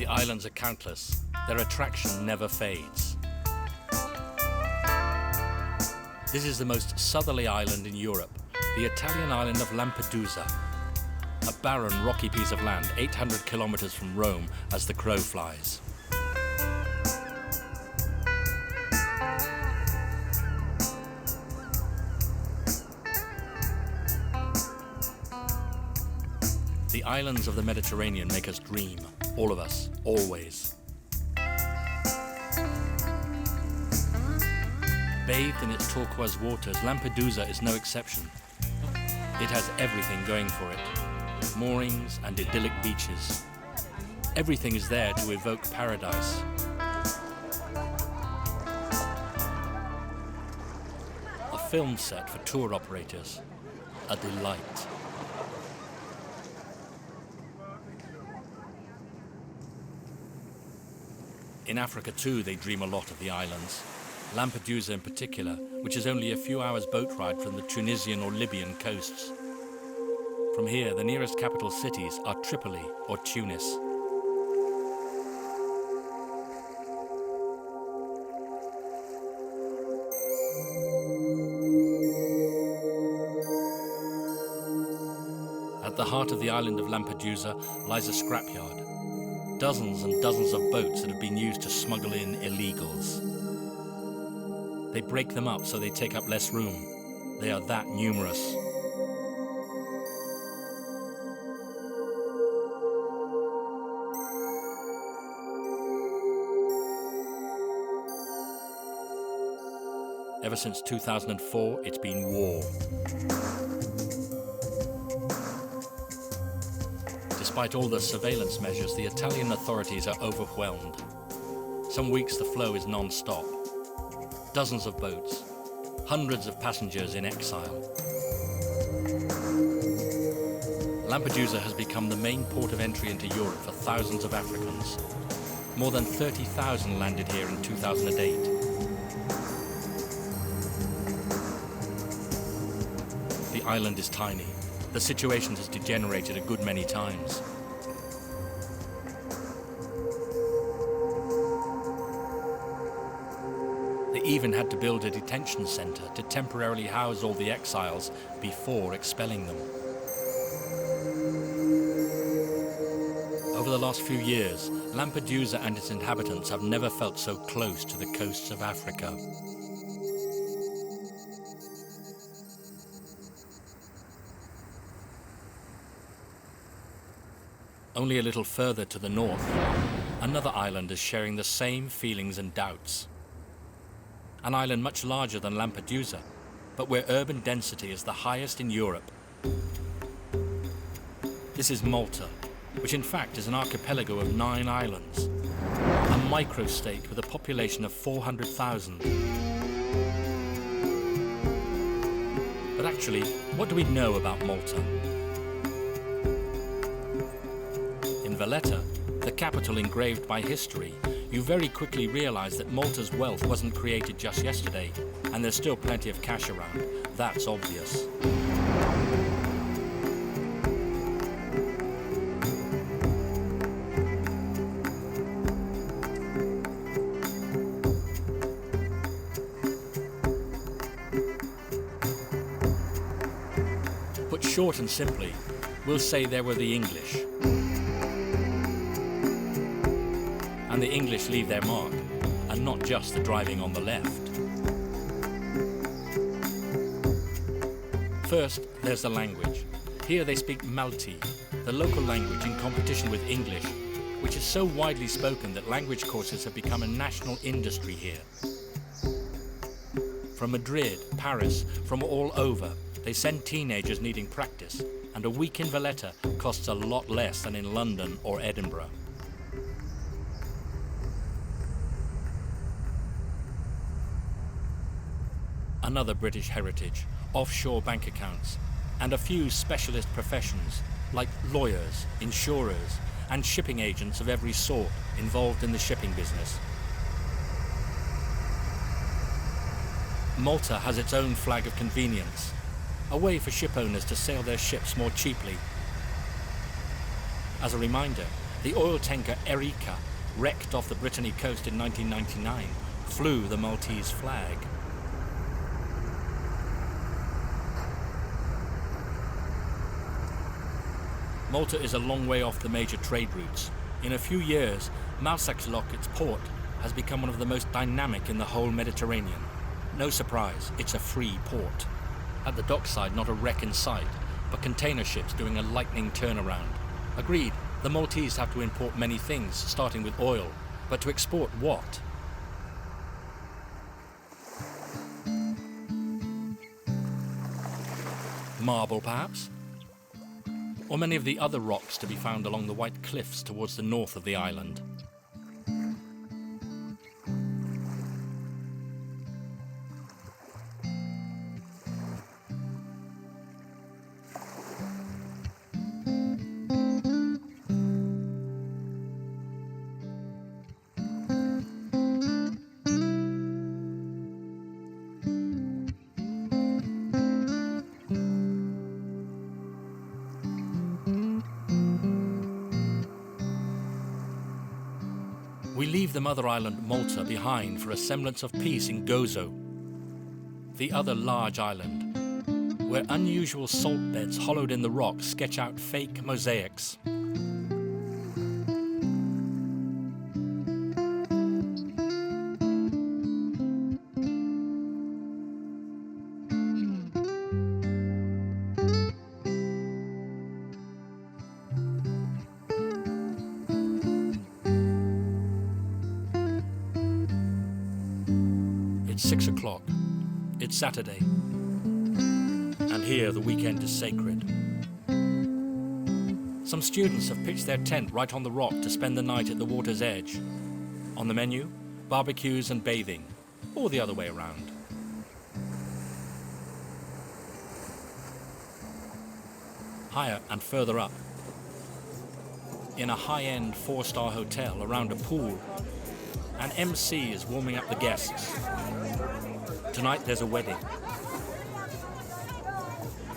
The islands are countless. Their attraction never fades. This is the most southerly island in Europe, the Italian island of Lampedusa. A barren, rocky piece of land 800 kilometers from Rome as the crow flies. The islands of the Mediterranean make us dream, all of us, always. Bathed in its turquoise waters, Lampedusa is no exception. It has everything going for it. Moorings and idyllic beaches. Everything is there to evoke paradise. A film set for tour operators. A delight. In Africa too, they dream a lot of the islands. Lampedusa in particular, which is only a few hours boat ride from the Tunisian or Libyan coasts. From here, the nearest capital cities are Tripoli or Tunis. At the heart of the island of Lampedusa lies a scrapyard. Dozens and dozens of boats that have been used to smuggle in illegals. They break them up so they take up less room. They are that numerous. Ever since 2004, it's been war. Despite all the surveillance measures, the Italian authorities are overwhelmed. Some weeks the flow is non-stop. Dozens of boats, hundreds of passengers in exile. Lampedusa has become the main port of entry into Europe for thousands of Africans. More than 30,000 landed here in 2008. The island is tiny. The situation has degenerated a good many times. They even had to build a detention center to temporarily house all the exiles before expelling them. Over the last few years, Lampedusa and its inhabitants have never felt so close to the coasts of Africa. Only a little further to the north, another island is sharing the same feelings and doubts. An island much larger than Lampedusa, but where urban density is the highest in Europe. This is Malta, which in fact is an archipelago of 9 islands, a microstate with a population of 400,000. But actually, what do we know about Malta? In Valletta, the capital engraved by history, you very quickly realize that Malta's wealth wasn't created just yesterday, and there's still plenty of cash around. That's obvious. Put short and simply, we'll say there were the English. And the English leave their mark, and not just the driving on the left. First, there's the language. Here they speak Maltese, the local language in competition with English, which is so widely spoken that language courses have become a national industry here. From Madrid, Paris, from all over, they send teenagers needing practice, and a week in Valletta costs a lot less than in London or Edinburgh. Another British heritage, offshore bank accounts, and a few specialist professions like lawyers, insurers, and shipping agents of every sort involved in the shipping business. Malta has its own flag of convenience, a way for ship owners to sail their ships more cheaply. As a reminder, The oil tanker Erika, wrecked off the Brittany coast in 1999, flew the Maltese flag. Malta is a long way off the major trade routes. In a few years, Maasvlakte, its port, has become one of the most dynamic in the whole Mediterranean. No surprise, it's a free port. At the dockside, not a wreck in sight, but container ships doing a lightning turnaround. Agreed, the Maltese have to import many things, starting with oil, but to export what? Marble, perhaps? Or many of the other rocks to be found along the white cliffs towards the north of the island. We leave the mother island Malta behind for a semblance of peace in Gozo, the other large island, where unusual salt beds hollowed in the rock sketch out fake mosaics. It's 6 o'clock. It's Saturday. And here the weekend is sacred. Some students have pitched their tent right on the rock to spend the night at the water's edge. On the menu, barbecues and bathing, or the other way around. Higher and further up, in a high-end 4-star hotel around a pool, an MC is warming up the guests. Tonight there's a wedding.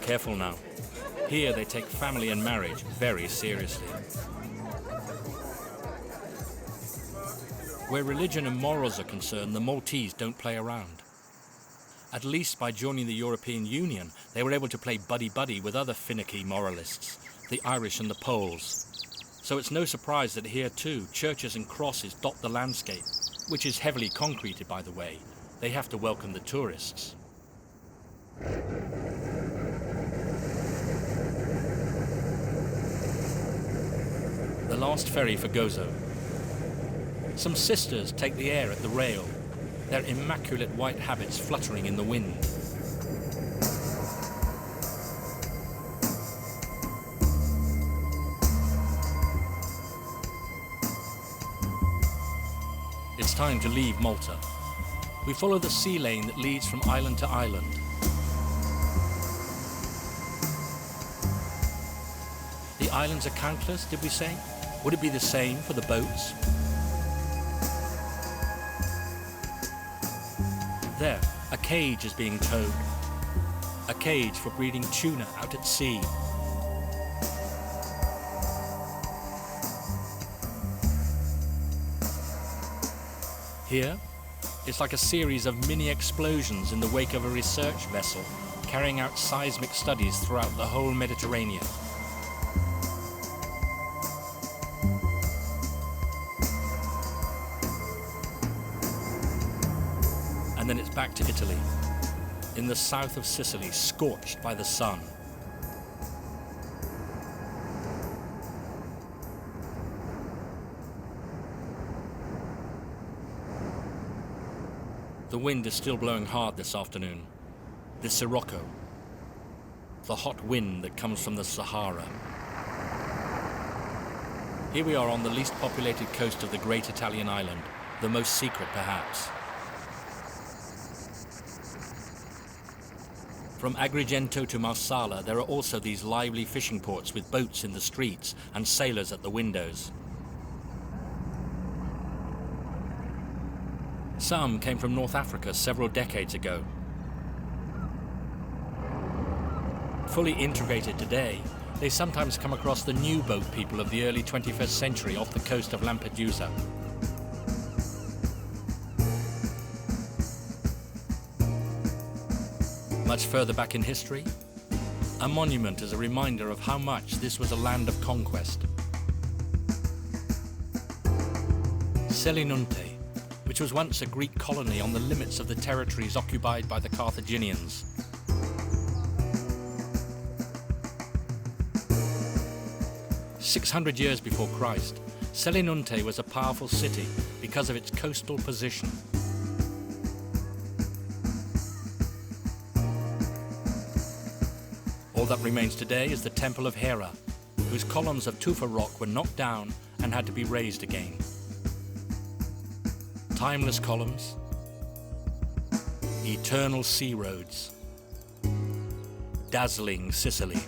Careful now. Here they take family and marriage very seriously. Where religion and morals are concerned, the Maltese don't play around. At least by joining the European Union, they were able to play buddy-buddy with other finicky moralists, the Irish and the Poles. So it's no surprise that here too, churches and crosses dot the landscape, which is heavily concreted, by the way. They have to welcome the tourists. The last ferry for Gozo. Some sisters take the air at the rail, their immaculate white habits fluttering in the wind. It's time to leave Malta. We follow the sea lane that leads from island to island. The islands are countless, did we say? Would it be the same for the boats? There, a cage is being towed. A cage for breeding tuna out at sea. Here, it's like a series of mini explosions in the wake of a research vessel carrying out seismic studies throughout the whole Mediterranean. And then it's back to Italy, in the south of Sicily, scorched by the sun. The wind is still blowing hard this afternoon. The Sirocco, the hot wind that comes from the Sahara. Here we are on the least populated coast of the great Italian island, the most secret perhaps. From Agrigento to Marsala, there are also these lively fishing ports with boats in the streets and sailors at the windows. Some came from North Africa several decades ago. Fully integrated today, they sometimes come across the new boat people of the early 21st century off the coast of Lampedusa. Much further back in history, a monument is a reminder of how much this was a land of conquest. Selinunte, which was once a Greek colony on the limits of the territories occupied by the Carthaginians. "600 years before Christ, Selinunte was a powerful city because of its coastal position. All that remains today is the Temple of Hera, whose columns of tufa rock were knocked down and had to be raised again. Timeless columns, eternal sea roads, dazzling Sicily.